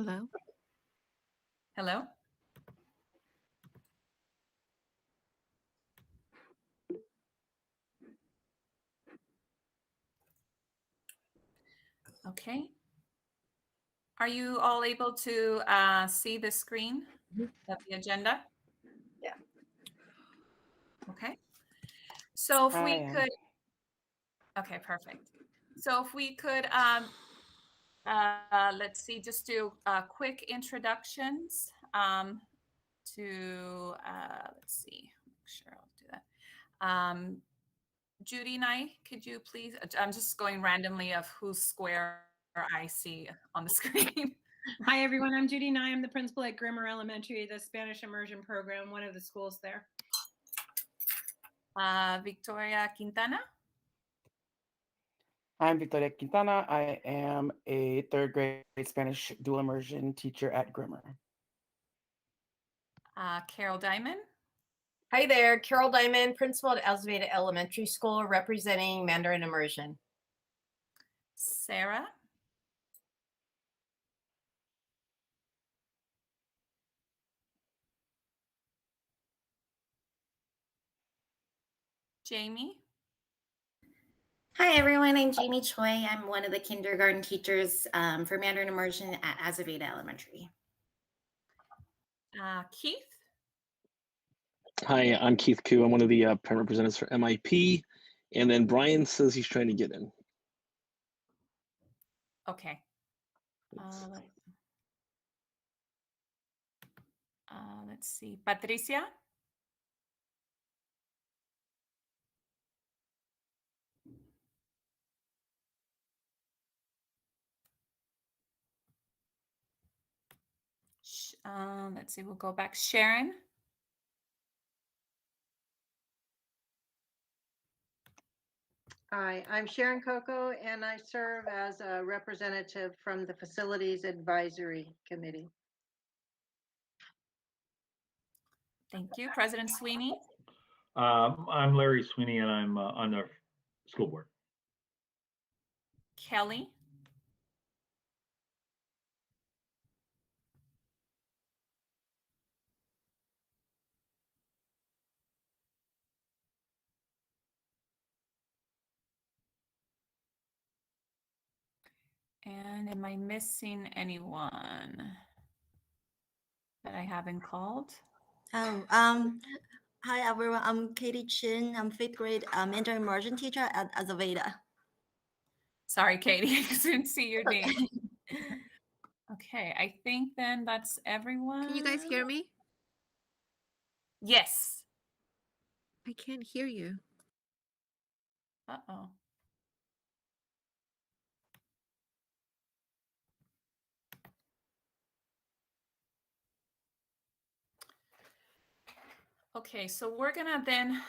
Hello? Hello? Okay. Are you all able to see the screen of the agenda? Yeah. Okay. So if we Hi. could, okay, perfect. So if we could, let's see, just do quick introductions to, let's see, make sure I'll do that. Judy and I, could you please, I'm just going randomly of whose square I see on the screen. Hi, everyone. I'm Judy Nye. I'm the principal at Grimmer Elementary, the Spanish immersion program, one of the schools there. Victoria Quintana. I'm Victoria Quintana. I am a third grade Spanish dual immersion teacher at Grimmer. Carol Diamond. Hi there, Carol Diamond, principal at Azueta Elementary School, representing Mandarin Immersion. Sarah. Jamie. Hi, everyone. I'm Jamie Choi. I'm one of the kindergarten teachers for Mandarin Immersion at Azueta Elementary. Keith. Hi, I'm Keith Koo. I'm one of the parent representatives for MIP. And then Brian says he's trying to get in. Okay. Let's see. Patricia. Let's see. We'll go back. Sharon. Hi, I'm Sharon Coco, and I serve as a representative from the Facilities Advisory Committee. Thank you. President Sweeney. I'm Larry Sweeney, and I'm on the school board. Kelly. And am I missing anyone that I haven't called? Hi everyone. I'm Katie Chin. I'm fifth grade Mandarin immersion teacher at Azueta. Sorry, Katie, I couldn't see your name. Okay, I think then that's everyone. Can you guys hear me? Yes. I can't hear you. Uh-oh. Okay, so we're gonna then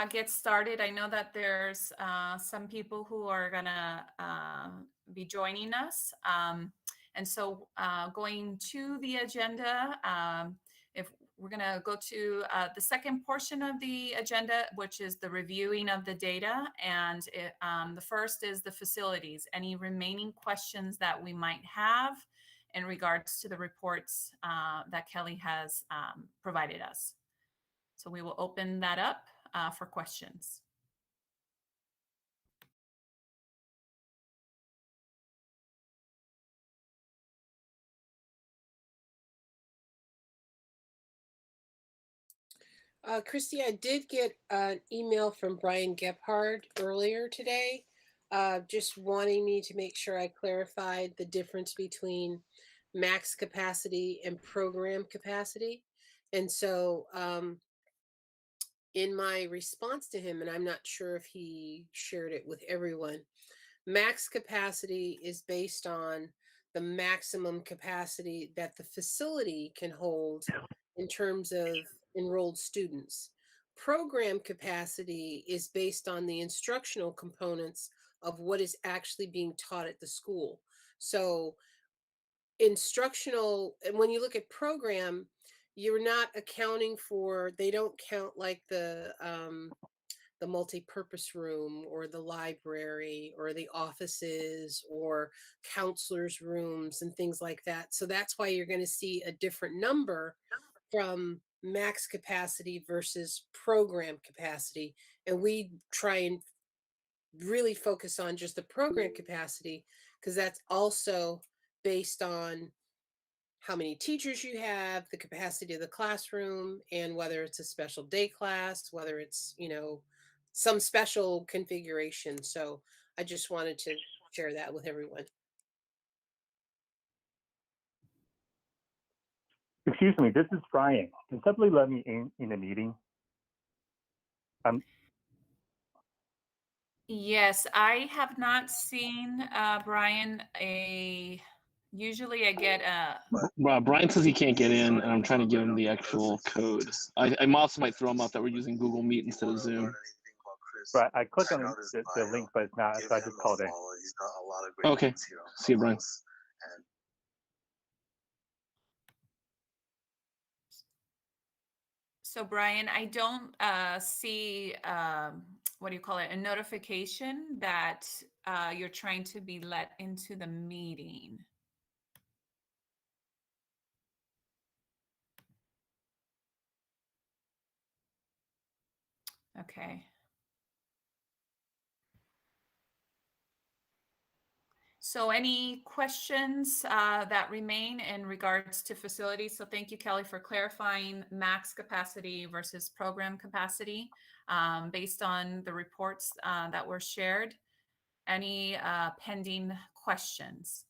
get started. I know that there's some people who are gonna be joining us. And so going to the agenda, if we're gonna go to the second portion of the agenda, which is the reviewing of the data. And the first is the facilities. Any remaining questions that we might have in regards to the reports that Kelly has provided us. So we will open that up for questions. Christy, I did get an email from Brian Gephardt earlier today, just wanting me to make sure I clarified the difference between max capacity and program capacity. And so in my response to him, and I'm not sure if he shared it with everyone, max capacity is based on the maximum capacity that the facility can hold in terms of enrolled students. Program capacity is based on the instructional components of what is actually being taught at the school. So instructional, and when you look at program, you're not accounting for, they don't count like the the multi-purpose room or the library or the offices or counselors' rooms and things like that. So that's why you're going to see a different number from max capacity versus program capacity. And we try and really focus on just the program capacity because that's also based on how many teachers you have, the capacity of the classroom, and whether it's a special day class, whether it's, you know, some special configuration. So I just wanted to share that with everyone. Excuse me, this is Brian. Can somebody let me in the meeting? Yes, I have not seen, Brian, usually I get Brian says he can't get in, and I'm trying to give him the actual code. I also might throw him out that we're using Google Meet instead of Zoom. Right, I clicked on the link, but it's not, so I just called in. Okay, see you, Brian. So Brian, I don't see, what do you call it, a notification that you're trying to be let into the meeting. Okay. So any questions that remain in regards to facilities? So thank you, Kelly, for clarifying max capacity versus program capacity based on the reports that were shared. Any pending questions?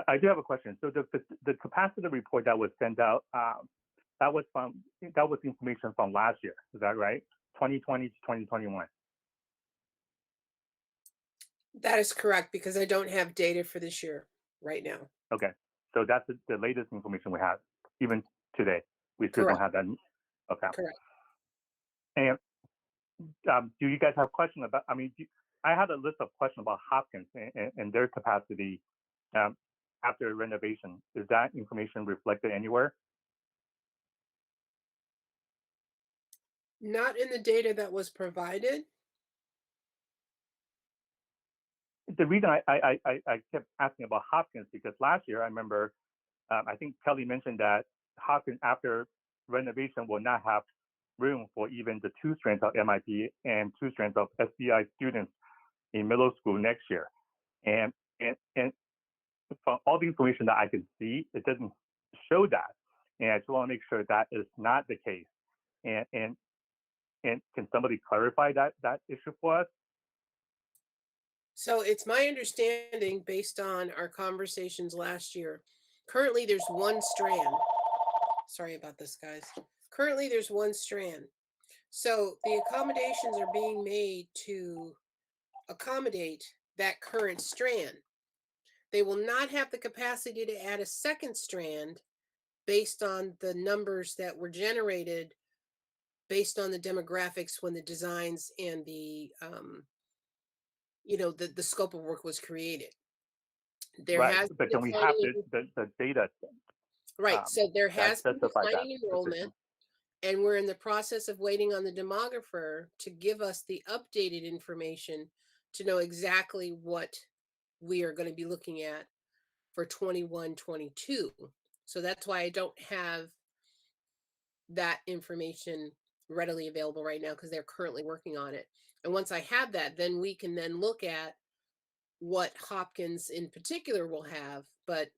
I do have a question. So the capacity report that was sent out, that was information from last year. Is that right? 2020 to 2021. That is correct because I don't have data for this year right now. Okay, so that's the latest information we have. Even today, we still don't have that. Okay. Correct. And do you guys have questions about? I mean, I had a list of questions about Hopkins and their capacity after renovation. Is that information reflected anywhere? Not in the data that was provided. The reason I kept asking about Hopkins because last year I remember I think Kelly mentioned that Hopkins after renovation will not have room for even the 2 strands of MIP and 2 strands of SDI students in middle school next year. And from all the information that I can see, it doesn't show that. And I just want to make sure that is not the case. And can somebody clarify that issue for us? So it's my understanding based on our conversations last year, currently there's 1 strand. Sorry about this, guys. Currently there's 1 strand. So the accommodations are being made to accommodate that current strand. They will not have the capacity to add a 2nd strand based on the numbers that were generated based on the demographics when the designs and the the scope of work was created. There right, has but then we have the data. Right, so there has been declining that enrollment, and we're in the process of waiting on the demographer to give us the updated information to know exactly what we are going to be looking at for 21-22. So that's why I don't have that information readily available right now because they're currently working on it. And once I have that, then we can then look at what Hopkins in particular will have, but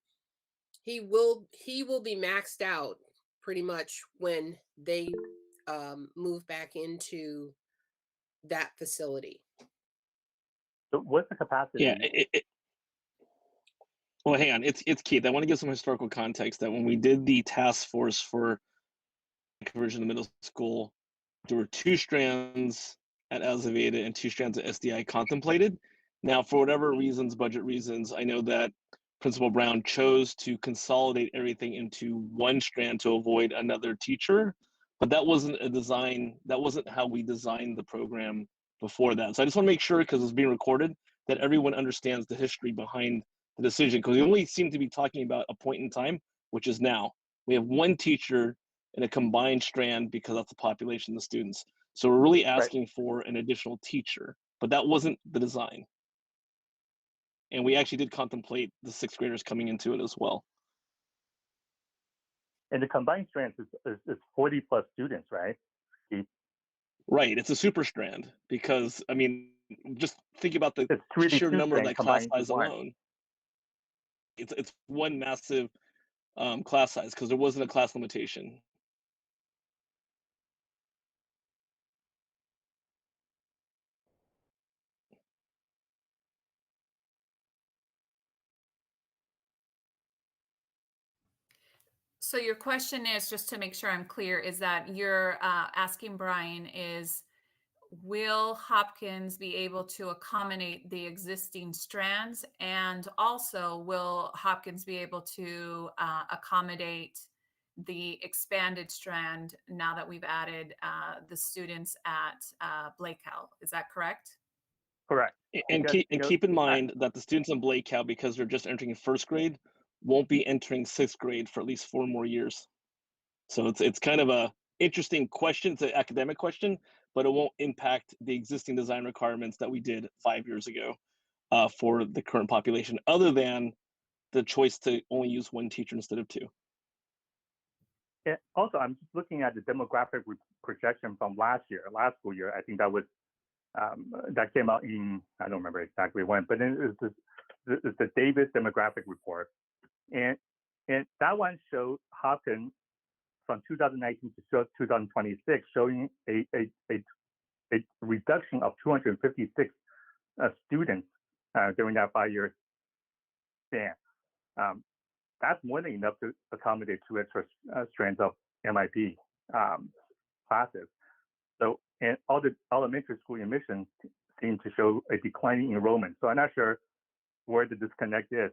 he will be maxed out pretty much when they move back into that facility. So what's the capacity? Yeah. Well, hang on. It's Keith. I want to give some historical context that when we did the task force for conversion to middle school, there were 2 strands at Azaveda and 2 strands at SDI contemplated. Now, for whatever reasons, budget reasons, I know that Principal Brown chose to consolidate everything into 1 strand to avoid another teacher, but that wasn't a design. That wasn't how we designed the program before that. So I just want to make sure, because it's being recorded, that everyone understands the history behind the decision, because we only seem to be talking about a point in time, which is now. We have one teacher in a combined strand because that's the population of the students. So we're really asking for an additional teacher, but that wasn't the design. And we actually did contemplate the sixth graders coming into it as well. And the combined strands is 40 plus students, right? Right, it's a super strand because, I mean, just think about the It's 3D sheer number of strand that class combined into size one. alone. It's one massive class size because there wasn't a class limitation. So your question is, just to make sure I'm clear, is that you're asking Brian is, will Hopkins be able to accommodate the existing strands? And also, will Hopkins be able to accommodate the expanded strand now that we've added the students at Blake Howe? Is that correct? Correct. And keep in mind that the students in Blake Howe, because they're just entering first grade, won't be entering sixth grade for at least 4 more years. So it's kind of a interesting question. It's an academic question, but it won't impact the existing design requirements that we did 5 years ago for the current population, other than the choice to only use one teacher instead of 2. And also, I'm just looking at the demographic projection from last school year. I think that was that came out in, I don't remember exactly when, but then it's the Davis demographic report, and that one showed Hopkins from 2019 to 2026, showing a reduction of 256 students during that 5-year span. That's more than enough to accommodate 2 extra strands of MIP classes. So, and all the elementary school admissions seem to show a declining enrollment. So I'm not sure where the disconnect is.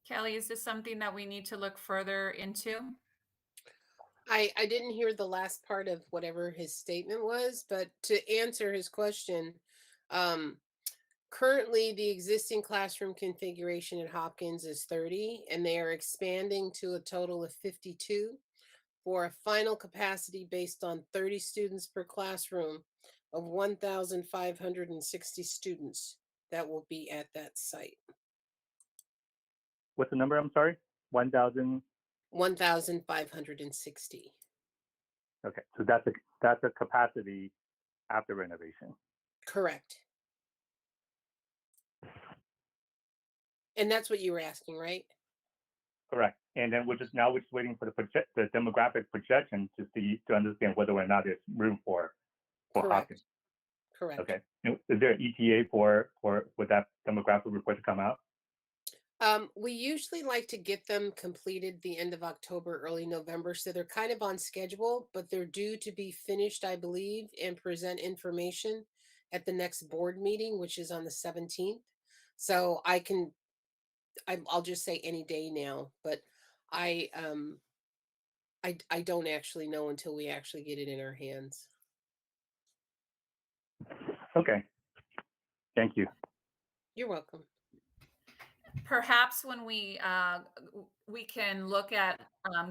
Kelly, is this something that we need to look further into? I didn't hear the last part of whatever his statement was, but to answer his question, currently the existing classroom configuration at Hopkins is 30, and they are expanding to a total of 52 for a final capacity based on 30 students per classroom of 1,560 students that will be at that site. What's the number? I'm sorry, 1,000. 1,560. Okay, so that's a capacity after renovation. Correct. And that's what you were asking, right? Correct. And then we're just waiting for the demographic projection to understand whether or not there's room for Hopkins. Correct. Okay. Is there an ETA for that demographic report to come out? We usually like to get them completed the end of October, early November. So they're kind of on schedule, but they're due to be finished, I believe, and present information at the next board meeting, which is on the 17th. So I'll just say any day now, but I don't actually know until we actually get it in our hands. Okay. Thank you. You're welcome. Perhaps when we can look at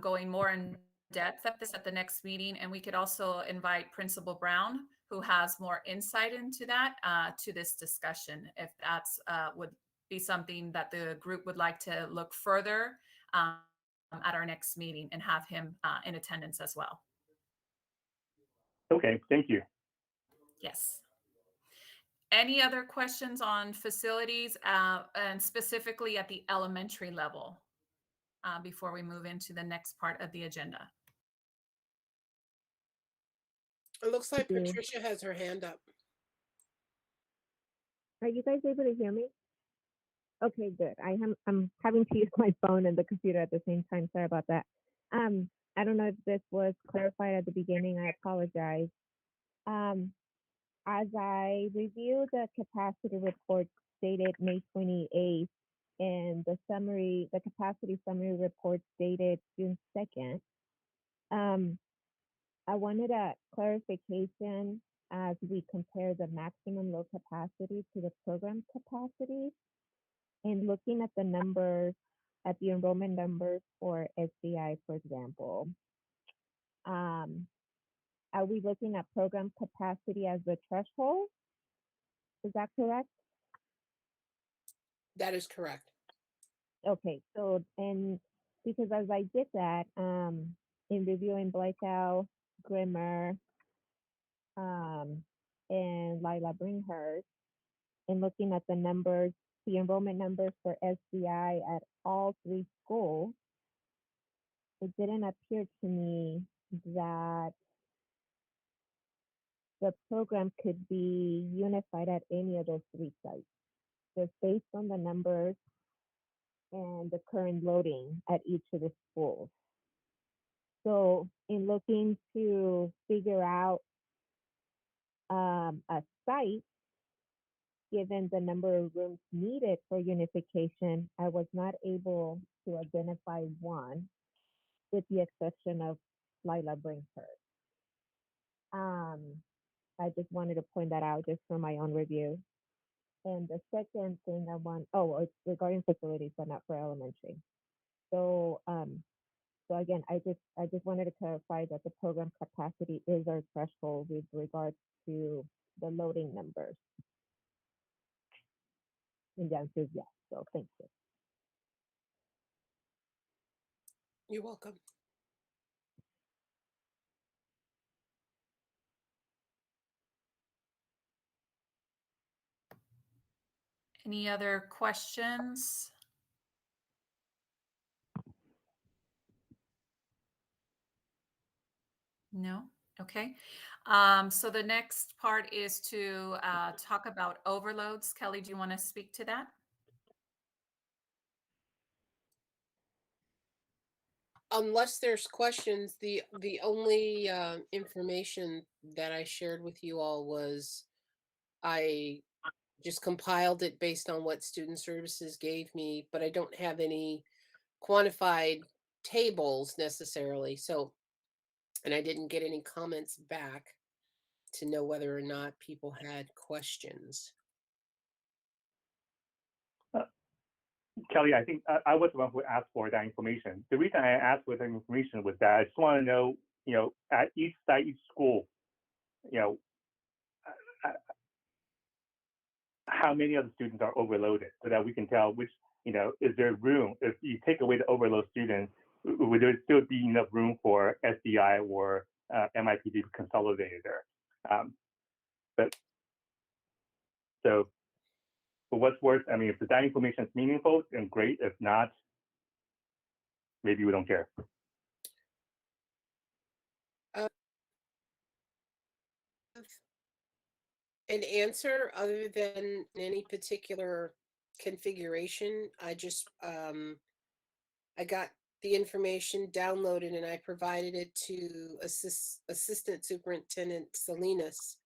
going more in depth at this at the next meeting, and we could also invite Principal Brown, who has more insight into that, to this discussion, if that's would be something that the group would like to look further at our next meeting, and have him in attendance as well. Okay, thank you. Yes. Any other questions on facilities and specifically at the elementary level before we move into the next part of the agenda? It looks like Patricia has her hand up. Are you guys able to hear me? Okay, good. I'm having to use my phone and the computer at the same time. Sorry about that. I don't know if this was clarified at the beginning. I apologize. As I review the capacity report dated May 28th, and the capacity summary report dated June 2nd. I wanted a clarification as we compare the maximum load capacity to the program capacity, and looking at the numbers, at the enrollment numbers for SDI, for example. Are we looking at program capacity as the threshold? Is that correct? That is correct. Okay, so, and because as I did that, in reviewing Blackout, Grimmer, and Lila Bringhurst, and looking at the numbers, the enrollment numbers for SDI at all 3 schools, it didn't appear to me that the program could be unified at any of those 3 sites, just based on the numbers and the current loading at each of the schools. So in looking to figure out a site, given the number of rooms needed for unification, I was not able to identify one, with the exception of Lila Brinkhurst. I just wanted to point that out just for my own review. And the second thing I want, it's regarding facilities, but not for elementary. So, so again, I just wanted to clarify that the program capacity is our threshold with regards to the loading numbers. And the answer is yes. So thank you. You're welcome. Any other questions? No? Okay. So the next part is to talk about overloads. Kelly, do you want to speak to that? Unless there's questions, the only information that I shared with you all was I just compiled it based on what student services gave me, but I don't have any quantified tables necessarily. So, and I didn't get any comments back to know whether or not people had questions. Kelly, I think I was the one who asked for that information. The reason I asked for that information was that I just want to know, at each site, each school, how many of the students are overloaded, so that we can tell which, is there room? If you take away the overload students, would there still be enough room for SDI or MIP to be consolidated there? So for what's worth, I mean, if that information is meaningful, then great. If not, maybe we don't care. An answer other than any particular configuration. I just I got the information downloaded and I provided it to Assistant Superintendent Salinas,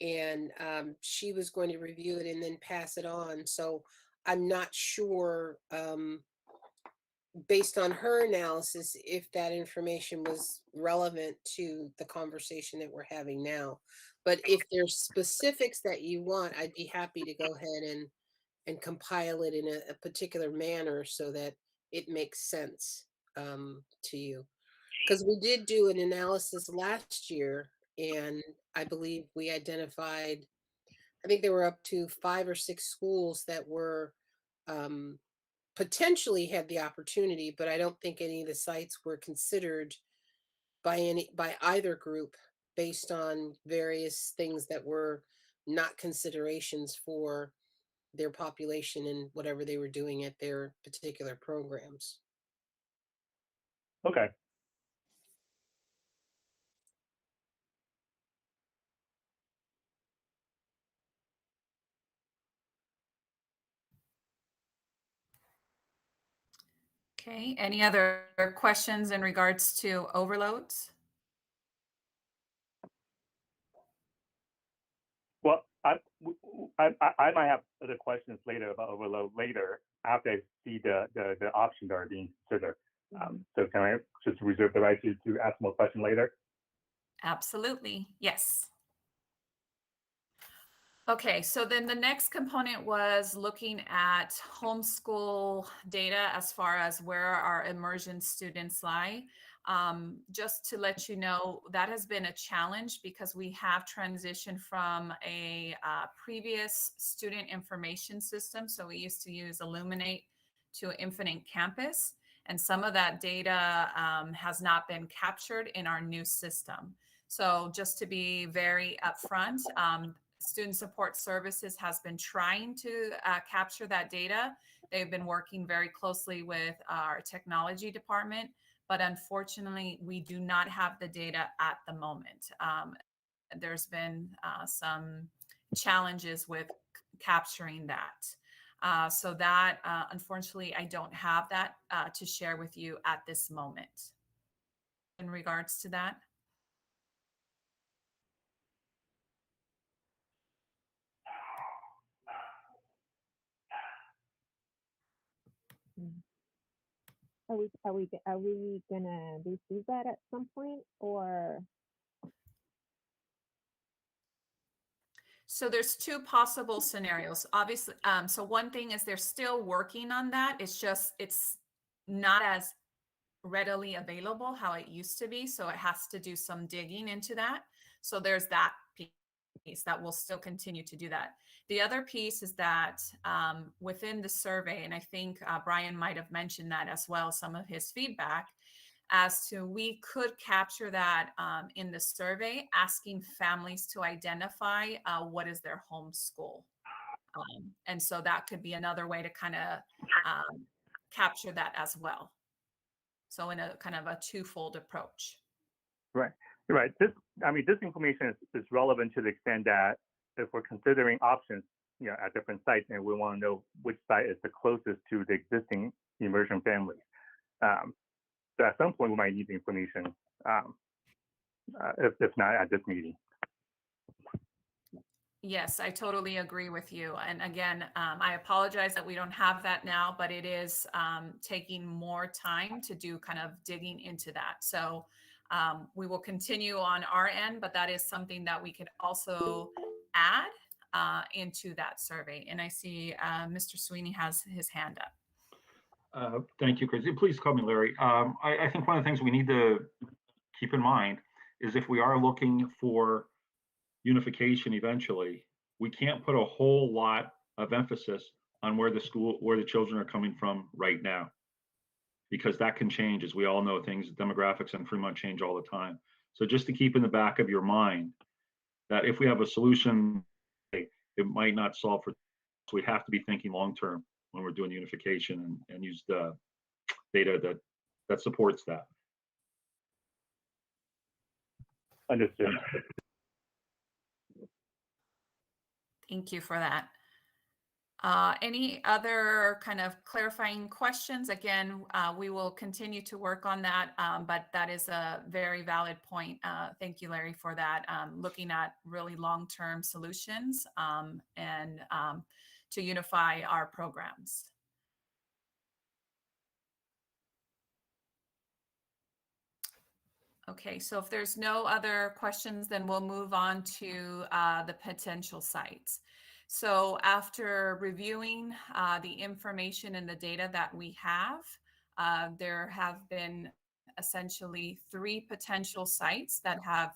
and she was going to review it and then pass it on. So I'm not sure, based on her analysis, if that information was relevant to the conversation that we're having now. But if there's specifics that you want, I'd be happy to go ahead and compile it in a particular manner so that it makes sense to you. Because we did do an analysis last year, and I believe we identified, I think there were up to 5 or 6 schools that were potentially had the opportunity, but I don't think any of the sites were considered by either group based on various things that were not considerations for their population and whatever they were doing at their particular programs. Okay. Okay. Any other questions in regards to overloads? Well, I might have other questions later about overload later after I see the options that are being considered. So can I just reserve the right to ask more questions later? Absolutely, yes. Okay, so then the next component was looking at homeschool data as far as where our immersion students lie. Just to let you know, that has been a challenge because we have transitioned from a previous student information system. So we used to use Illuminate to Infinite Campus, and some of that data has not been captured in our new system. So just to be very upfront, Student Support Services has been trying to capture that data. They've been working very closely with our technology department, but unfortunately, we do not have the data at the moment. There's been some challenges with capturing that. So that, unfortunately, I don't have that to share with you at this moment. In regards to that. Are we gonna receive that at some point, or? So there's two possible scenarios. Obviously, so one thing is they're still working on that. It's not as readily available how it used to be. So it has to do some digging into that. So there's that piece that will still continue to do that. The other piece is that within the survey, and I think Brian might have mentioned that as well, some of his feedback as to we could capture that in the survey, asking families to identify what is their home school. And so that could be another way to kind of capture that as well. So in a kind of a twofold approach. Right. This information is relevant to the extent that if we're considering options, at different sites, and we want to know which site is the closest to the existing immersion families. So at some point, we might need the information, if not at this meeting. Yes, I totally agree with you. And again, I apologize that we don't have that now, but it is taking more time to do kind of digging into that. So we will continue on our end, but that is something that we could also add into that survey. And I see Mr. Sweeney has his hand up. Thank you, Chrissy. Please call me Larry. I think one of the things we need to keep in mind is if we are looking for unification eventually, we can't put a whole lot of emphasis on where the children are coming from right now, because that can change. As we all know, demographics in Fremont change all the time. So just to keep in the back of your mind that if we have a solution, it might not solve for, so we have to be thinking long-term when we're doing unification and use the data that supports that. Understood. Thank you for that. Any other kind of clarifying questions? Again, we will continue to work on that, but that is a very valid point. Thank you, Larry, for that. Looking at really long-term solutions and to unify our programs. Okay, so if there's no other questions, then we'll move on to the potential sites. So after reviewing the information and the data that we have, there have been essentially 3 potential sites that have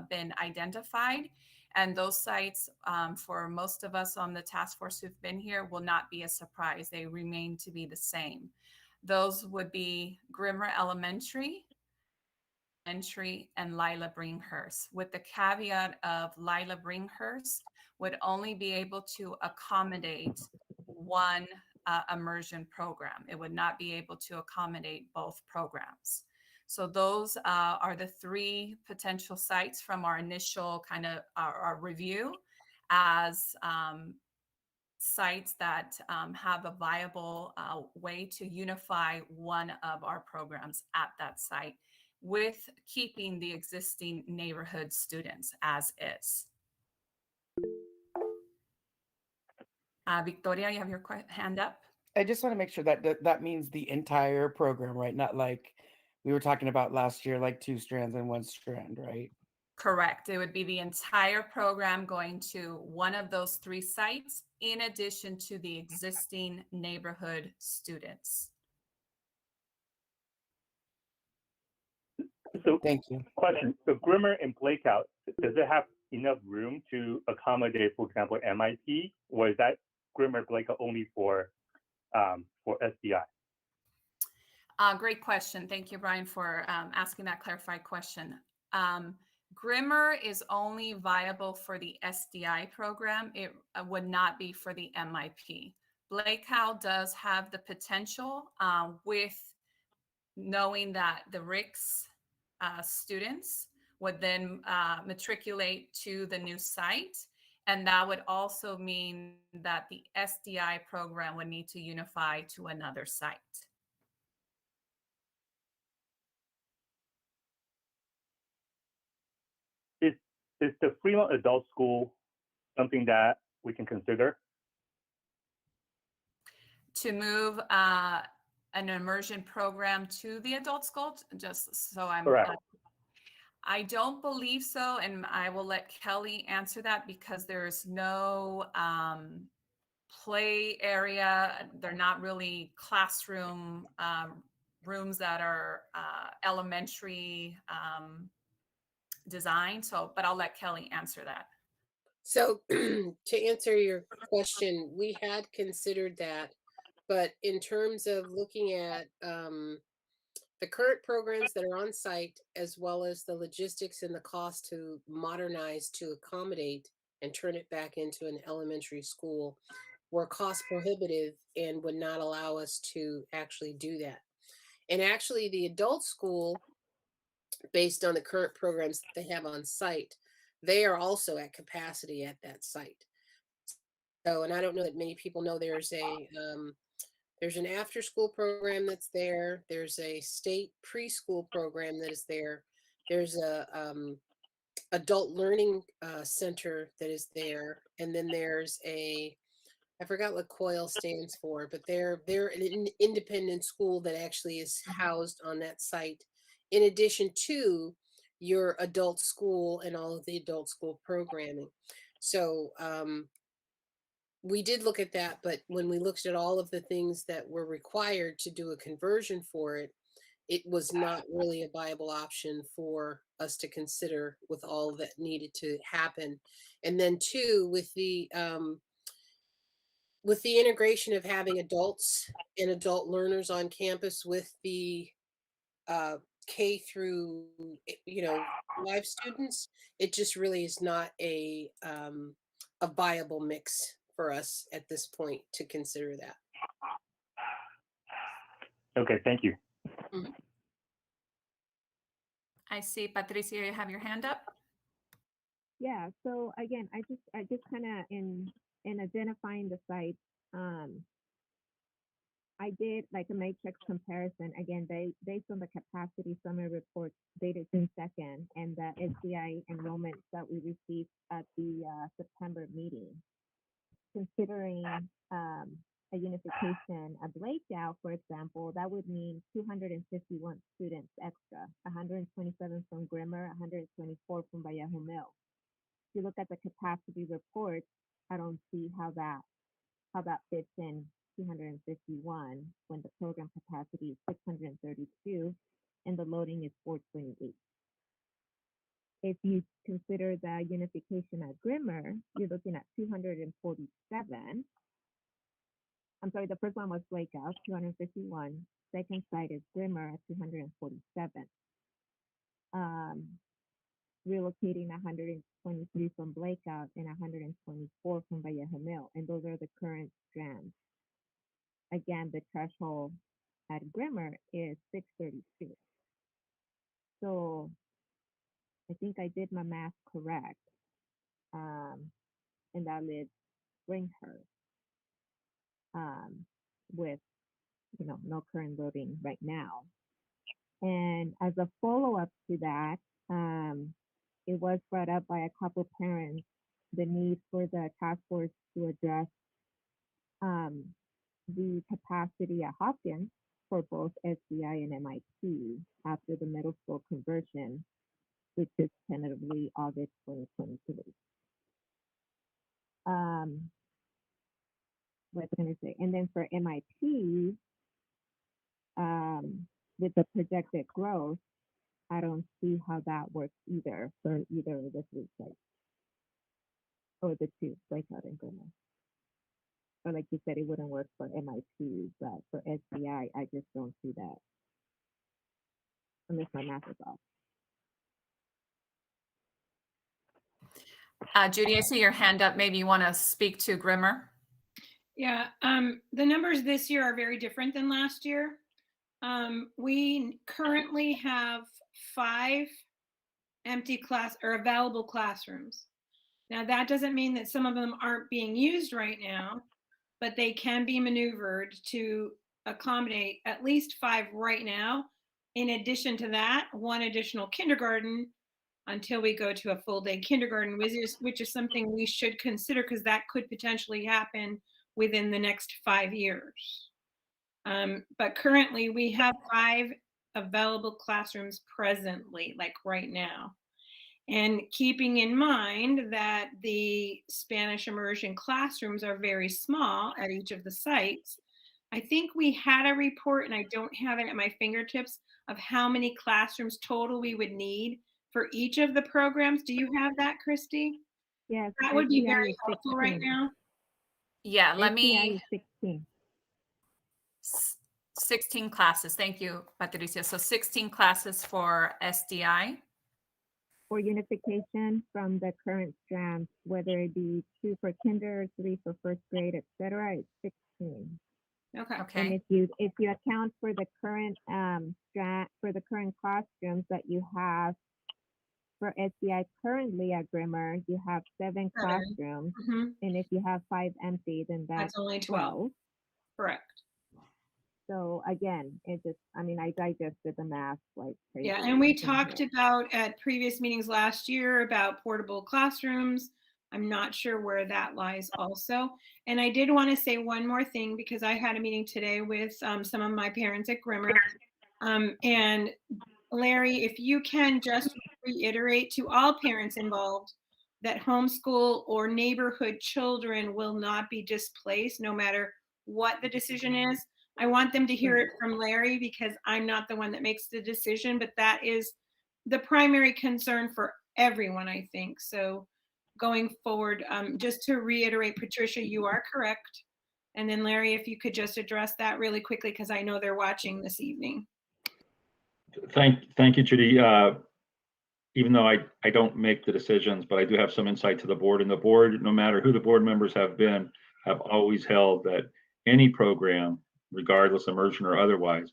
been identified. And those sites, for most of us on the task force who've been here, will not be a surprise. They remain to be the same. Those would be Grimmer Elementary, and Lila Bringhurst, with the caveat of Lila Bringhurst would only be able to accommodate one immersion program. It would not be able to accommodate both programs. So those are the 3 potential sites from our initial kind of our review as sites that have a viable way to unify one of our programs at that site, with keeping the existing neighborhood students as is. Victoria, you have your hand up. I just want to make sure that that means the entire program, right? Not like we were talking about last year, like 2 strands and 1 strand, right? Correct. It would be the entire program going to one of those 3 sites in addition to the existing neighborhood students. So, Thank you. question: so Grimmer and Blakeout, does it have enough room to accommodate, for example, MIP, or is that Grimmer Blakeout only for SDI? Great question. Thank you, Brian, for asking that clarified question. Grimmer is only viable for the SDI program. It would not be for the MIP. Blakeout does have the potential with knowing that the RICS students would then matriculate to the new site. And that would also mean that the SDI program would need to unify to another site. Is the Fremont Adult School something that we can consider? To move an immersion program to the adult school, just so I'm Correct. I don't believe so, and I will let Kelly answer that because there's no play area. They're not really classroom rooms that are elementary design. So, but I'll let Kelly answer that. So to answer your question, we had considered that, but in terms of looking at the current programs that are on site, as well as the logistics and the cost to modernize to accommodate and turn it back into an elementary school, were cost prohibitive and would not allow us to actually do that. And actually, the adult school, based on the current programs that they have on site, they are also at capacity at that site. So, and I don't know that many people know there's an after school program that's there. There's a state preschool program that is there. There's a adult learning center that is there, and then there's I forgot what COIL stands for, but they're an independent school that actually is housed on that site, in addition to your adult school and all of the adult school programming. So we did look at that, but when we looked at all of the things that were required to do a conversion for it, it was not really a viable option for us to consider with all that needed to happen. And then two, with the integration of having adults and adult learners on campus with the K through, live students, it just really is not a viable mix for us at this point to consider that. Okay, thank you. Mhm. I see, Patricia, you have your hand up. Yeah, so again, I just kind of in identifying the sites, I did like a matrix comparison. Again, based on the capacity summary report dated June 2nd and the SDI enrollments that we received at the September meeting. Considering a unification, a breakout, for example, that would mean 251 students extra, 127 from Grimmer, 124 from Vallejo Mill. If you look at the capacity report, I don't see how that fits in 251 when the program capacity is 632 and the loading is 428. If you consider the unification at Grimmer, you're looking at 247. I'm sorry, the first one was Breakout, 251. Second site is Grimmer at 247. Relocating 123 from Breakout and 124 from Vallejo Mill, and those are the current strands. Again, the threshold at Grimmer is 632. So I think I did my math correct. And that lives Springhurst with no current loading right now. And as a follow-up to that, it was brought up by a couple parents the need for the task force to address the capacity at Hopkins for both SDI and MIP after the middle school conversion, which is tentatively August 2023. What was I going to say? And then for MIP, with the projected growth, I don't see how that works either for either of the three sites or the two, Breakout and Goma. Or like you said, it wouldn't work for MIP, but for SDI, I just don't see that unless my math is off. Judy, I see your hand up. Maybe you want to speak to Grimmer. Yeah, the numbers this year are very different than last year. We currently have 5 empty class or available classrooms. Now that doesn't mean that some of them aren't being used right now, but they can be maneuvered to accommodate at least 5 right now. In addition to that, 1 additional kindergarten until we go to a full day kindergarten, which is something we should consider because that could potentially happen within the next 5 years. But currently we have 5 available classrooms presently, like right now. And keeping in mind that the Spanish immersion classrooms are very small at each of the sites, I think we had a report, and I don't have it at my fingertips, of how many classrooms total we would need for each of the programs. Do you have that, Christy? Yes. That would be SDI very is helpful right 16. now. Yeah, let SDI me. is 16. 16 classes. Thank you, Patricia. So 16 classes for SDI. For unification from the current strands, whether it be 2 for kinder, 3 for first grade, etc., it's 16. Okay. And if you account for the current for the current classrooms that you have for SDI currently at Grimmer, you have 7 classrooms, and if you have 5 empty, then that's only 12. Correct. So again, it just, I mean, I digested the math like crazy. Yeah, and we talked about at previous meetings last year about portable classrooms. I'm not sure where that lies also. And I did want to say one more thing because I had a meeting today with some of my parents at Grimmer. And Larry, if you can just reiterate to all parents involved that homeschool or neighborhood children will not be displaced no matter what the decision is. I want them to hear it from Larry because I'm not the one that makes the decision, but that is the primary concern for everyone, I think. So going forward, just to reiterate, Patricia, you are correct. And then Larry, if you could just address that really quickly, because I know they're watching this evening. Thank you, Judy. Even though I don't make the decisions, but I do have some insight to the board, and the board, no matter who the board members have been, have always held that any program, regardless immersion or otherwise,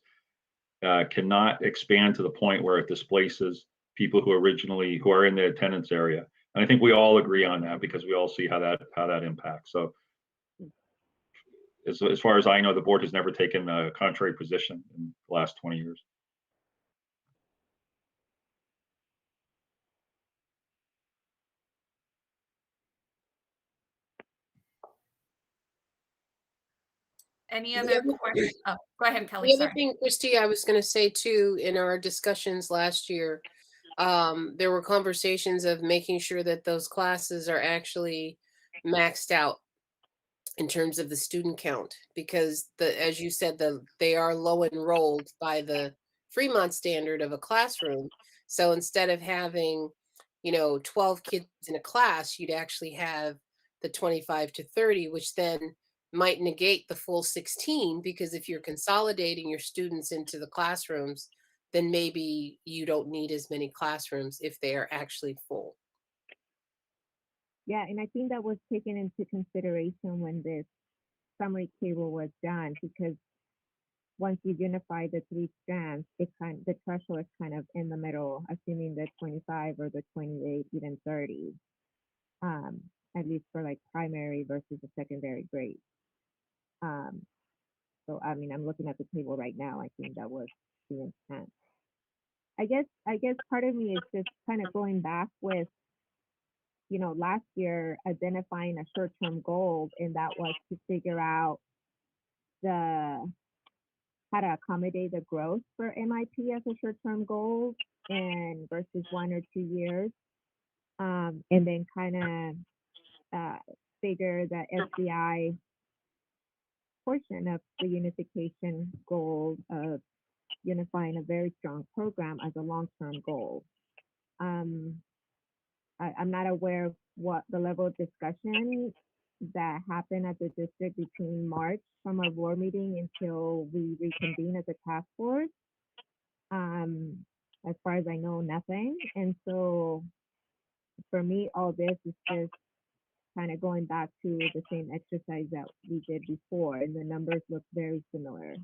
cannot expand to the point where it displaces people who are in the attendance area. And I think we all agree on that because we all see how that impacts. So as far as I know, the board has never taken a contrary position in the last 20 years. Any other questions? Oh, go ahead, Kelly. The other Sorry. thing, Christy, I was going to say too, in our discussions last year, there were conversations of making sure that those classes are actually maxed out in terms of the student count, because as you said, they are low enrolled by the Fremont standard of a classroom. So instead of having, 12 kids in a class, you'd actually have the 25 to 30, which then might negate the full 16, because if you're consolidating your students into the classrooms, then maybe you don't need as many classrooms if they are actually full. Yeah, and I think that was taken into consideration when this summary table was done, because once you unify the 3 strands, the threshold is kind of in the middle, assuming the 25 or the 28, even 30, at least for like primary versus the secondary grade. So I mean, I'm looking at the table right now. I think that was the intent. I guess part of me is just kind of going back with last year identifying a short-term goal, and that was to figure out how to accommodate the growth for MIP as a short-term goal and versus 1 or 2 years. And then kind of figure the SDI portion of the unification goal of unifying a very strong program as a long-term goal. I'm not aware of what the level of discussion that happened at the district between March from our board meeting until we reconvene as a task force. As far as I know, nothing. And so for me, all this is just kind of going back to the same exercise that we did before, and the numbers look very similar.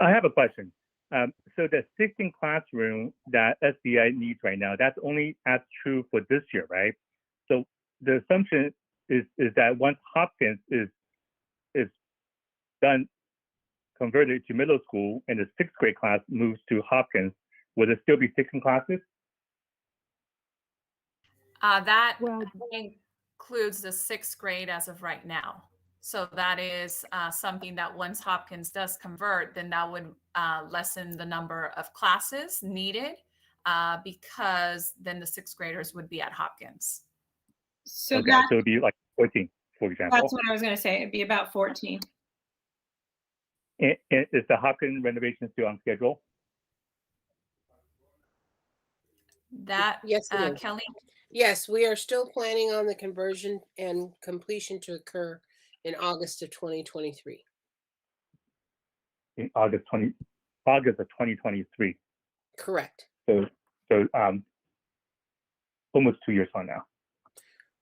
I have a question. So the 16 classroom that SDI needs right now, that's only as true for this year, right? So the assumption is that once Hopkins is done, converted to middle school, and the 6th grade class moves to Hopkins, will there still be 16 classes? That includes the 6th grade as of right now. So that is something that once Hopkins does convert, then that would lessen the number of classes needed because then the 6th graders would be at Hopkins. So Okay, that, so it'd be like 14, for example. that's what I was going to say. It'd be about 14. And is the Hopkins renovation still on schedule? That, Yes, it is. Kelly? Yes, we are still planning on the conversion and completion to occur in August of 2023. In August of 2023. Correct. So almost 2 years from now.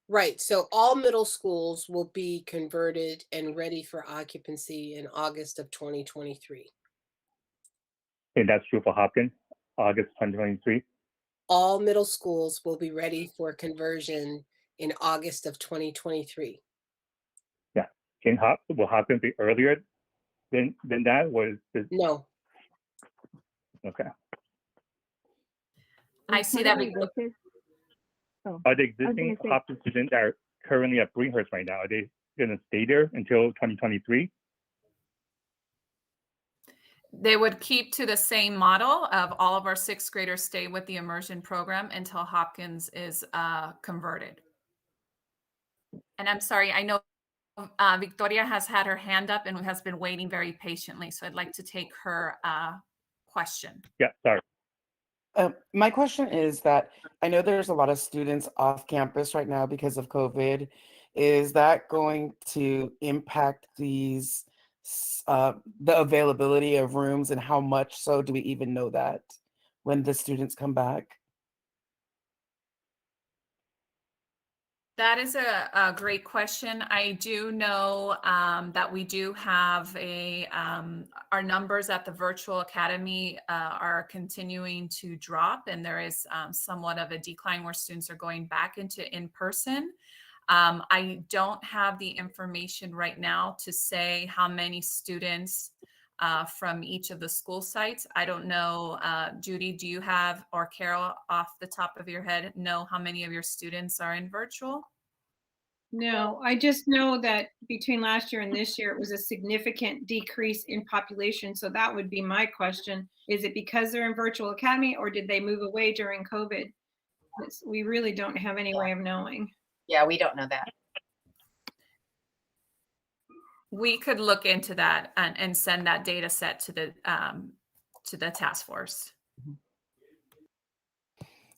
Right. So all middle schools will be converted and ready for occupancy in August of 2023. And that's true for Hopkins, August 2023. All middle schools will be ready for conversion in August of 2023. Yeah. Will Hopkins be earlier than that? No. Okay. I see that. Are the existing Hopkins students that are currently at Greenhurst right now, are they going to stay there until 2023? They would keep to the same model of all of our 6th graders stay with the immersion program until Hopkins is converted. And I'm sorry, I know Victoria has had her hand up and has been waiting very patiently. So I'd like to take her question. Yeah, sorry. My question is that I know there's a lot of students off campus right now because of COVID. Is that going to impact these the availability of rooms, and how much so do we even know that when the students come back? That is a great question. I do know that we do have our numbers at the virtual academy are continuing to drop, and there is somewhat of a decline where students are going back into in-person. I don't have the information right now to say how many students from each of the school sites. I don't know, Judy, do you have, or Carol, off the top of your head, know how many of your students are in virtual? No, I just know that between last year and this year, it was a significant decrease in population. So that would be my question. Is it because they're in virtual academy, or did they move away during COVID? We really don't have any way of knowing. Yeah, we don't know that. We could look into that and send that data set to the task force.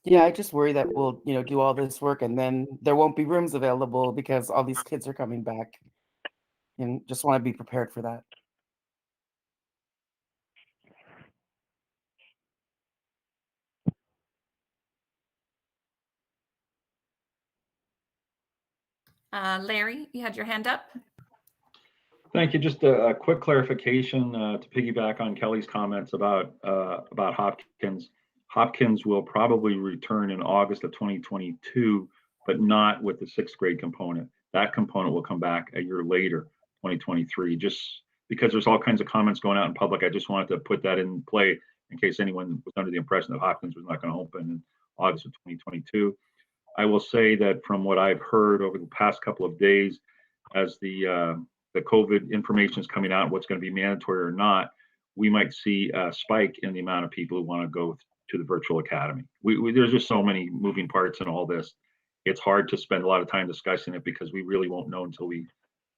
Yeah, I just worry that we'll, do all this work and then there won't be rooms available because all these kids are coming back, and just want to be prepared for that. Larry, you had your hand up. Thank you. Just a quick clarification to piggyback on Kelly's comments about Hopkins. Hopkins will probably return in August of 2022, but not with the 6th grade component. That component will come back a year later, 2023. Just because there's all kinds of comments going out in public, I just wanted to put that in play in case anyone was under the impression that Hopkins was not going to open in August of 2022. I will say that from what I've heard over the past couple of days, as the COVID information is coming out, what's going to be mandatory or not, we might see a spike in the amount of people who want to go to the virtual academy. There's just so many moving parts in all this. It's hard to spend a lot of time discussing it because we really won't know until we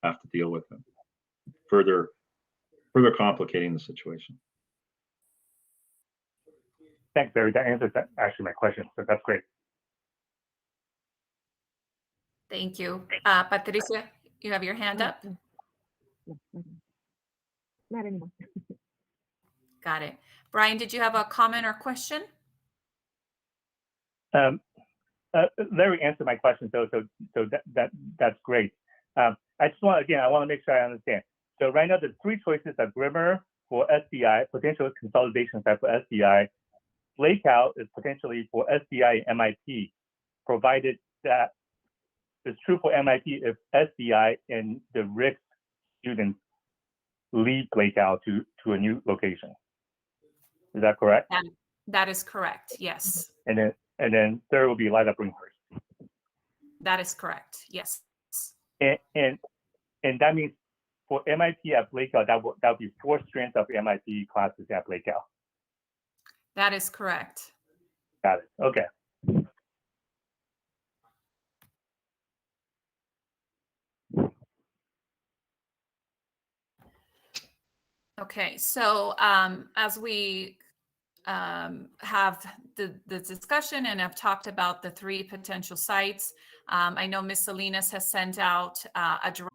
have to deal with it. Further complicating the situation. Thanks, Barry. That answers actually my question, so that's great. Thank you. Patricia, you have your hand up? Not anymore. Got it. Brian, did you have a comment or question? Larry answered my question, so that's great. I just want I want to make sure I understand. So right now, the three choices are Grimmer for SDI, potential consolidation site for SDI. Flakeout is potentially for SDI and MIP, provided that it's true for MIP if SDI and the RIC students leave Flakeout to a new location. Is that correct? That is correct. Yes. And then third will be light up ring first. That is correct. Yes. And that means for MIP at Flakeout, that would be 4 strands of MIP classes at Flakeout. That is correct. Got it. Okay. Okay, so as we have the discussion and have talked about the 3 potential sites, I know Ms. Salinas has sent out a direct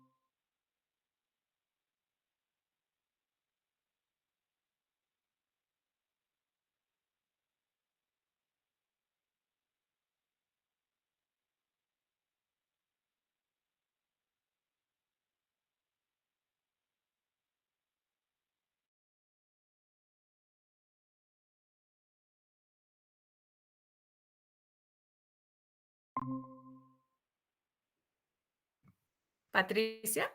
Patricia.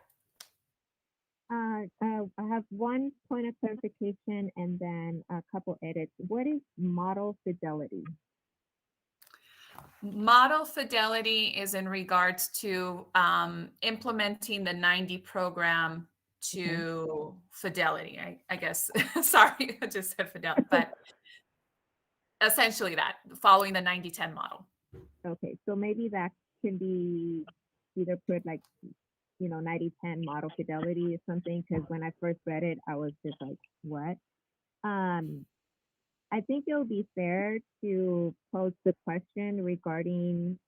I have one point of clarification and then a couple edits. What is model fidelity? Model fidelity is in regards to implementing the 90 program to fidelity. I guess, sorry, I just said fidelity, but essentially that, following the 90-10 model. Okay, so maybe that can be either put like, 90-10 model fidelity or something, because when I first read it, I was just like, what? I think it would be fair to pose the question regarding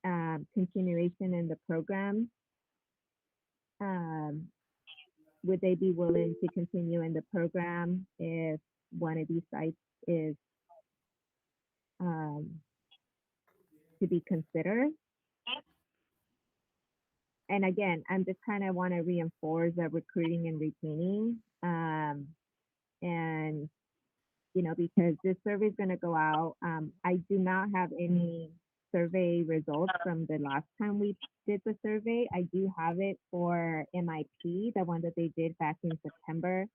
continuation in the program. Would they be willing to continue in the program if one of these sites is to be considered? And again, I'm just kind of want to reinforce that recruiting and retaining. And, because this survey is going to go out. I do not have any survey results from the last time we did the survey. I do have it for MIP, the one that they did back in September,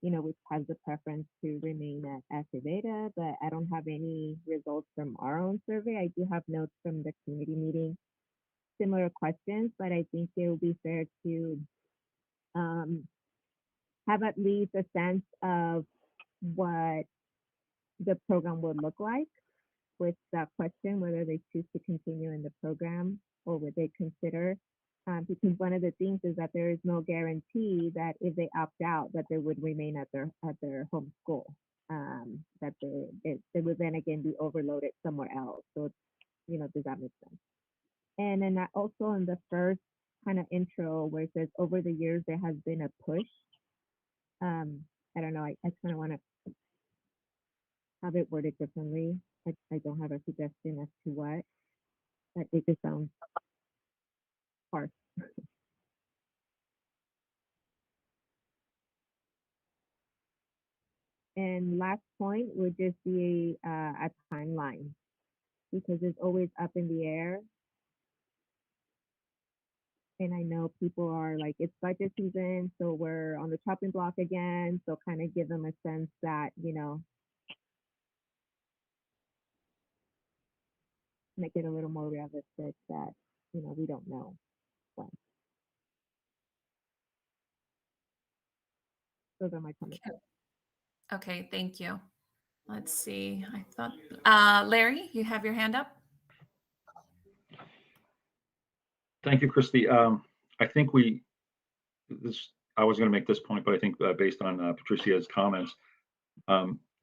which has the preference to remain at Azaveda, but I don't have any results from our own survey. I do have notes from the community meeting, similar questions, but I think it will be fair to have at least a sense of what the program would look like with that question, whether they choose to continue in the program or would they consider, because one of the things is that there is no guarantee that if they opt out, that they would remain at their home school, that they would then again be overloaded somewhere else. So, does that make sense? And then also in the first kind of intro where it says over the years there has been a push. I don't know. I kind of want to have it worded differently. I don't have a suggestion as to what, but it just sounds harsh. And last point would just be a timeline, because it's always up in the air. And I know people are like, it's budget season, so we're on the chopping block again. So kind of give them a sense that, make it a little more realistic that, you know, we don't know when. Those are my comments. Okay, thank you. Let's see. I thought, Larry, you have your hand up? Thank you, Christy. I think I was going to make this point, but I think based on Patricia's comments,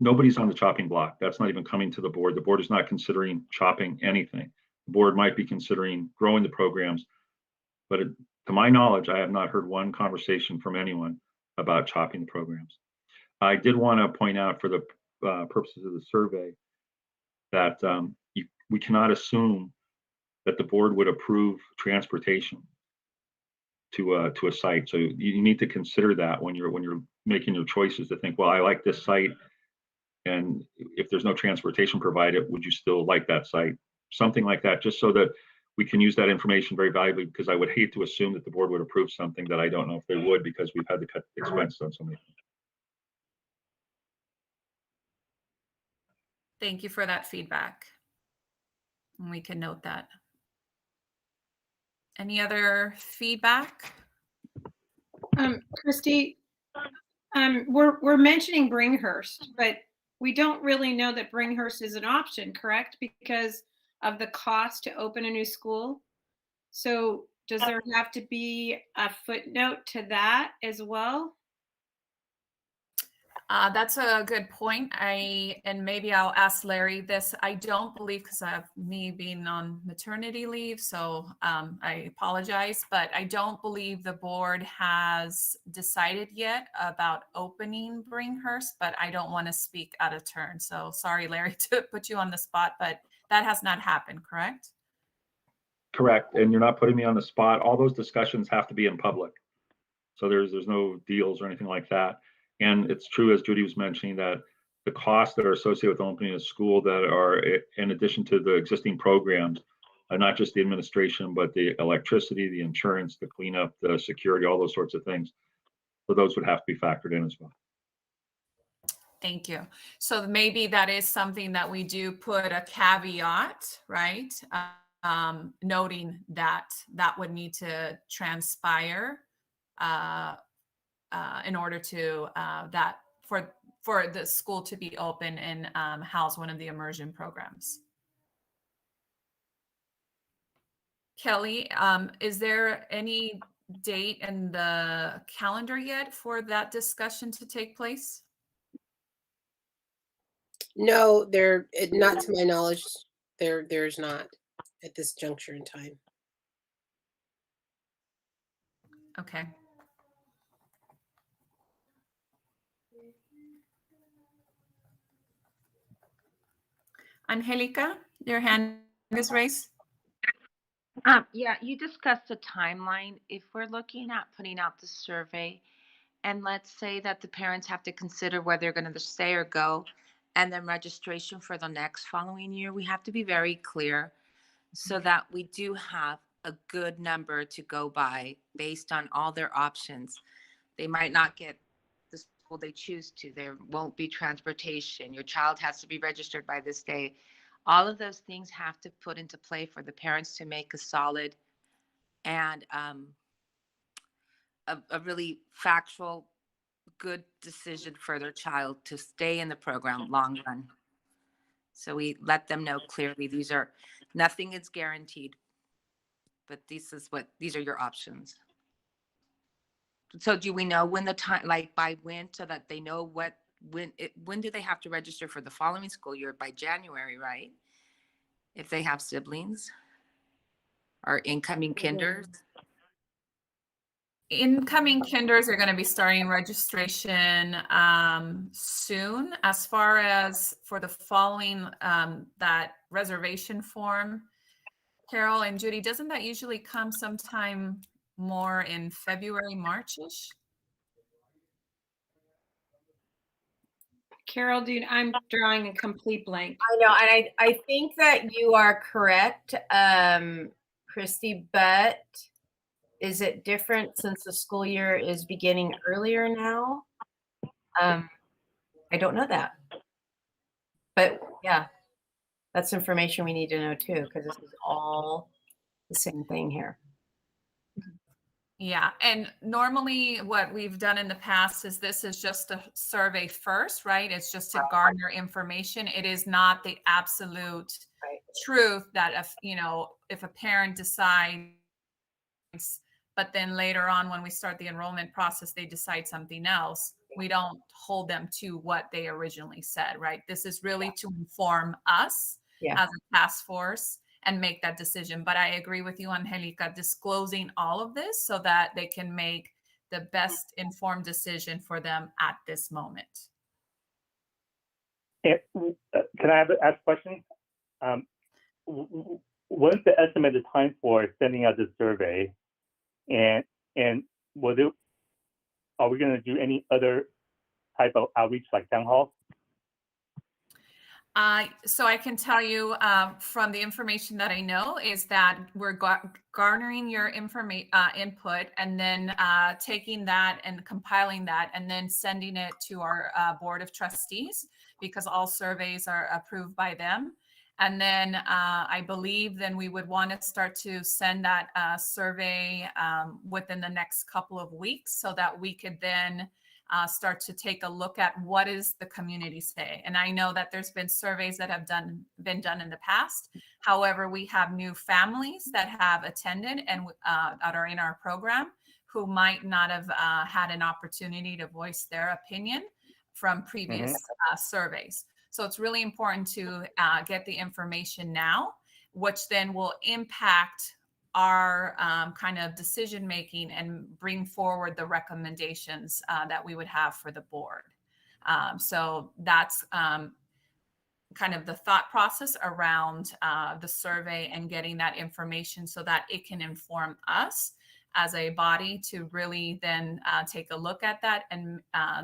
nobody's on the chopping block. That's not even coming to the board. The board is not considering chopping anything. The board might be considering growing the programs, but to my knowledge, I have not heard one conversation from anyone about chopping the programs. I did want to point out for the purposes of the survey that we cannot assume that the board would approve transportation to a site. So you need to consider that when you're making your choices, to think, well, I like this site, and if there's no transportation provided, would you still like that site? Something like that, just so that we can use that information very valuably, because I would hate to assume that the board would approve something that I don't know if they would, because we've had to cut expenses on so many things. Thank you for that feedback. And we can note that. Any other feedback? Christy, we're mentioning Bringhurst, but we don't really know that Bringhurst is an option, correct? Because of the cost to open a new school. So does there have to be a footnote to that as well? That's a good point. And maybe I'll ask Larry this. I don't believe, because of me being on maternity leave, so I apologize, but I don't believe the board has decided yet about opening Bringhurst, but I don't want to speak out of turn. So sorry, Larry, to put you on the spot, but that has not happened, correct? Correct, and you're not putting me on the spot. All those discussions have to be in public. So there's no deals or anything like that. And it's true, as Judy was mentioning, that the costs that are associated with opening a school that are in addition to the existing programs, not just the administration, but the electricity, the insurance, the cleanup, the security, all those sorts of things. So those would have to be factored in as well. Thank you. So maybe that is something that we do put a caveat, right? Noting that that would need to transpire in order to that for the school to be open and house one of the immersion programs. Kelly, is there any date in the calendar yet for that discussion to take place? No, not to my knowledge, there's not at this juncture in time. Okay. Angelica, your hand is raised. Yeah, you discussed a timeline. If we're looking at putting out the survey, and let's say that the parents have to consider whether they're going to stay or go, and then registration for the next following year, we have to be very clear so that we do have a good number to go by based on all their options. They might not get the school they choose to. There won't be transportation. Your child has to be registered by this day. All of those things have to put into play for the parents to make a solid and a really factual, good decision for their child to stay in the program long run. So we let them know clearly, nothing is guaranteed, but these are your options. So do we know when the time, like by when, so that they know when do they have to register for the following school year? By January, right? If they have siblings or incoming kinders. Incoming kinders are going to be starting registration soon. As far as for the following, that reservation form, Carol and Judy, doesn't that usually come sometime more in February, March-ish? Carol, dude, I'm drawing a complete blank. I know, and I think that you are correct, Christy, but is it different since the school year is beginning earlier now? I don't know that, but yeah. That's information we need to know too, because this is all the same thing here. Yeah, and normally what we've done in the past is this is just a survey first, right? It's just to garner information. It is not the absolute truth that if a parent decides, but then later on when we start the enrollment process, they decide something else, we don't hold them to what they originally said, right? This is really to inform us as a task force and make that decision. But I agree with you, Angelica, disclosing all of this so that they can make the best informed decision for them at this moment. Can I ask a question? What's the estimated time for sending out this survey? And are we going to do any other type of outreach like town hall? So I can tell you from the information that I know is that we're garnering your input and then taking that and compiling that and then sending it to our board of trustees, because all surveys are approved by them. And then I believe then we would want to start to send that survey within the next couple of weeks so that we could then start to take a look at what is the community say. And I know that there's been surveys that have been done in the past. However, we have new families that have attended and that are in our program who might not have had an opportunity to voice their opinion from previous surveys. So it's really important to get the information now, which then will impact our kind of decision making and bring forward the recommendations that we would have for the board. So that's kind of the thought process around the survey and getting that information so that it can inform us as a body to really then take a look at that and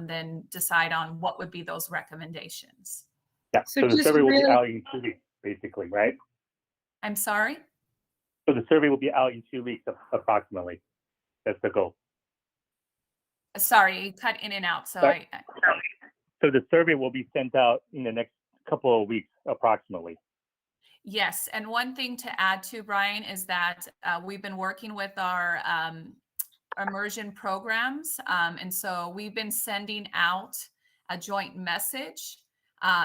then decide on what would be those recommendations. Yeah, so the survey will be out in 2 weeks, basically, right? I'm sorry? So the survey will be out in 2 weeks, approximately. That's the goal. Sorry, cut in and out. So So the survey will be sent out in the next couple of weeks, approximately. Yes, and one thing to add to, Brian, is that we've been working with our immersion programs. And so we've been sending out a joint message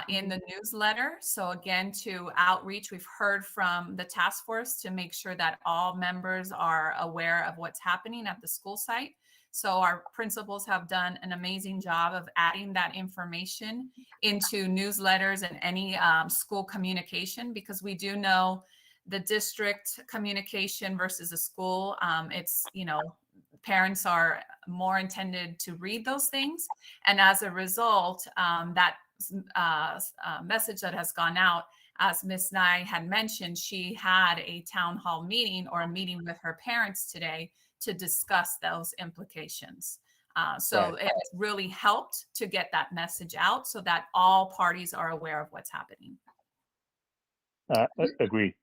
in the newsletter. So again, to outreach, we've heard from the task force to make sure that all members are aware of what's happening at the school site. So our principals have done an amazing job of adding that information into newsletters and any school communication, because we do know the district communication versus a school. It's, parents are more intended to read those things. And as a result, that message that has gone out, as Ms. Nye had mentioned, she had a town hall meeting or a meeting with her parents today to discuss those implications. So it really helped to get that message out so that all parties are aware of what's happening. Agreed.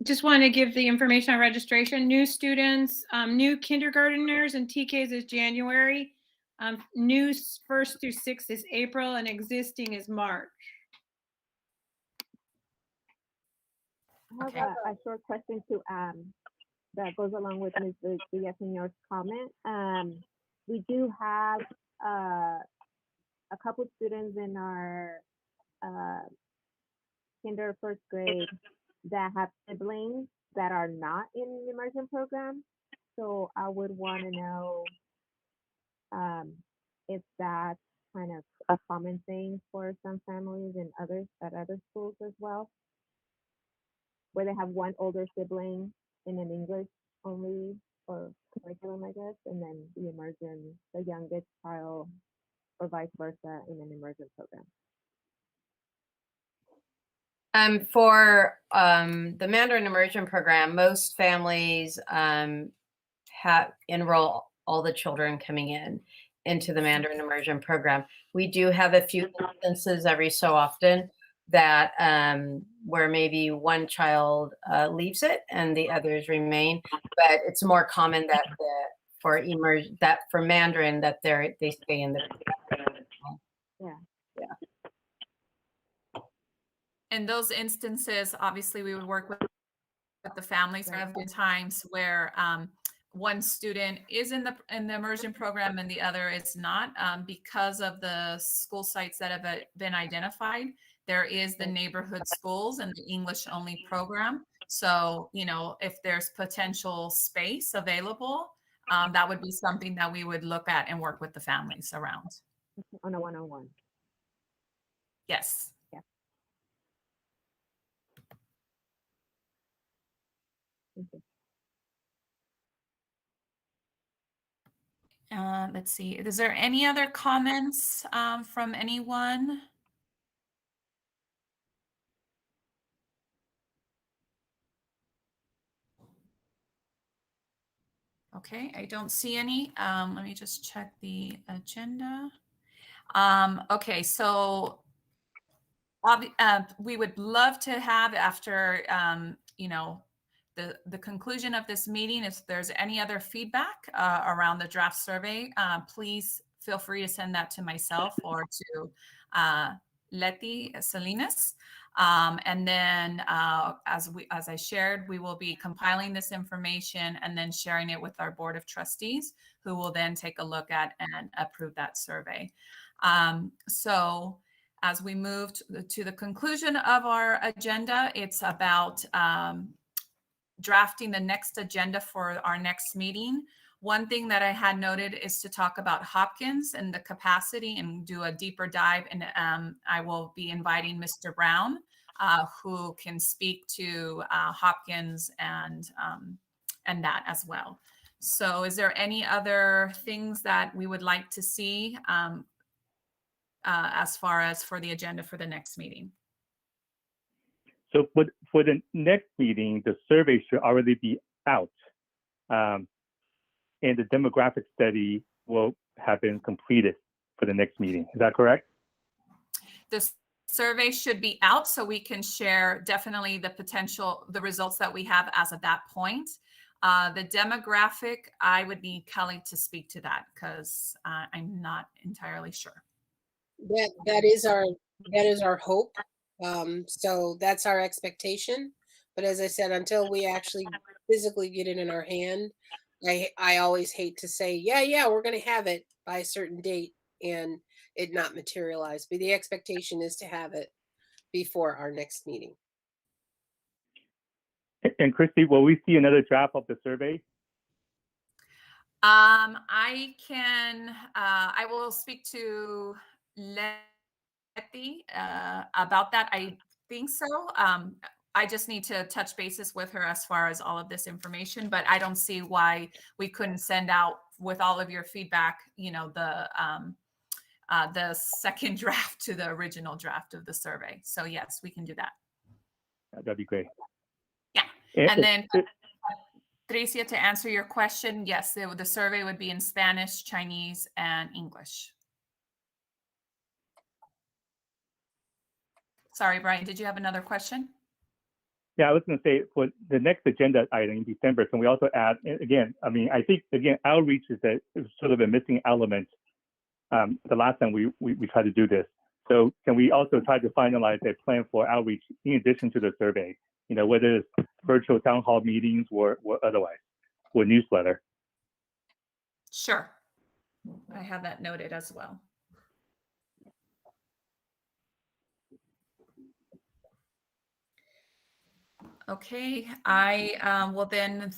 Just want to give the information on registration. New students, new kindergarteners and TKs is January. New 1st through 6th is April, and existing is March. I have a short question to that goes along with Ms. Villaseñor's comment. We do have a couple students in our kinder first grade that have siblings that are not in the immersion program. So I would want to know if that's kind of a common thing for some families and others at other schools as well, where they have one older sibling in an English only or curriculum, I guess, and then the immersion, the youngest child, or vice versa in an immersion program. For the Mandarin immersion program, most families enroll all the children coming into the Mandarin immersion program. We do have a few instances every so often that where maybe one child leaves it and the others remain, but it's more common that for Mandarin that they stay in the yeah. in those instances, obviously we would work with the families. There have been times where one student is in the immersion program and the other is not, because of the school sites that have been identified. There is the neighborhood schools and the English only program. So, you know, if there's potential space available, that would be something that we would look at and work with the families around. On a one-on-one. Yes. Yeah. Thank you. Let's see. Is there any other comments from anyone? Okay, I don't see any. Let me just check the agenda. Okay, so we would love to have, after you know, the conclusion of this meeting, if there's any other feedback around the draft survey, please feel free to send that to myself or to Leti Salinas. And then as I shared, we will be compiling this information and then sharing it with our Board of Trustees, who will then take a look at and approve that survey. So as we move to the conclusion of our agenda, it's about drafting the next agenda for our next meeting. One thing that I had noted is to talk about Hopkins and the capacity and do a deeper dive. And I will be inviting Mr. Brown, who can speak to Hopkins and that as well. So is there any other things that we would like to see as far as for the agenda for the next meeting? So for the next meeting, the survey should already be out. And the demographic study will have been completed for the next meeting. Is that correct? The survey should be out so we can share definitely the results that we have as of that point. The demographic, I would need Kelly to speak to that because I'm not entirely sure. That is our hope. So that's our expectation. But as I said, until we actually physically get it in our hand, I always hate to say, yeah, we're going to have it by a certain date and it not materialize. But the expectation is to have it before our next meeting. And Christy, will we see another draft of the survey? I will speak to Leti about that. I think so. I just need to touch bases with her as far as all of this information, but I don't see why we couldn't send out with all of your feedback, you know, the second draft to the original draft of the survey. So yes, we can do that. That'd be great. Yeah. And then Patricia, to answer your question, yes, the survey would be in Spanish, Chinese, and English. Sorry, Brian, did you have another question? Yeah, I was going to say for the next agenda item in December, can we also add, again, I mean, I think, again, outreach is sort of a missing element. The last time we tried to do this. So can we also try to finalize a plan for outreach in addition to the survey, you know, whether it's virtual town hall meetings or otherwise, or newsletter? Sure. I have that noted as well. Okay, I will then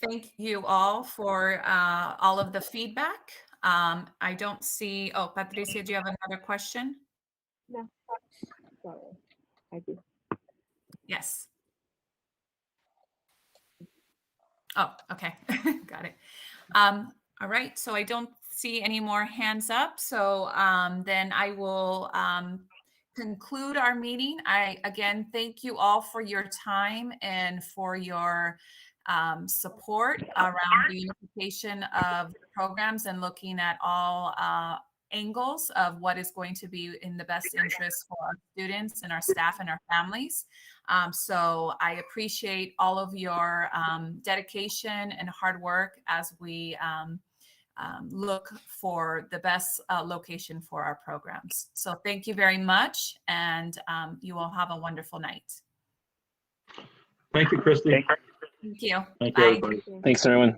thank you all for all of the feedback. I don't see, oh, Patricia, do you have another question? No, sorry, I do. Yes. Oh, okay, got it. All right, so I don't see any more hands up. So then I will conclude our meeting. I, again, thank you all for your time and for your support around the unification of the programs and looking at all angles of what is going to be in the best interest for our students and our staff and our families. So I appreciate all of your dedication and hard work as we look for the best location for our programs. So thank you very much, and you all have a wonderful night. Thank you, Christy. Thank you. Thank you, Bye. everybody. Thanks, everyone.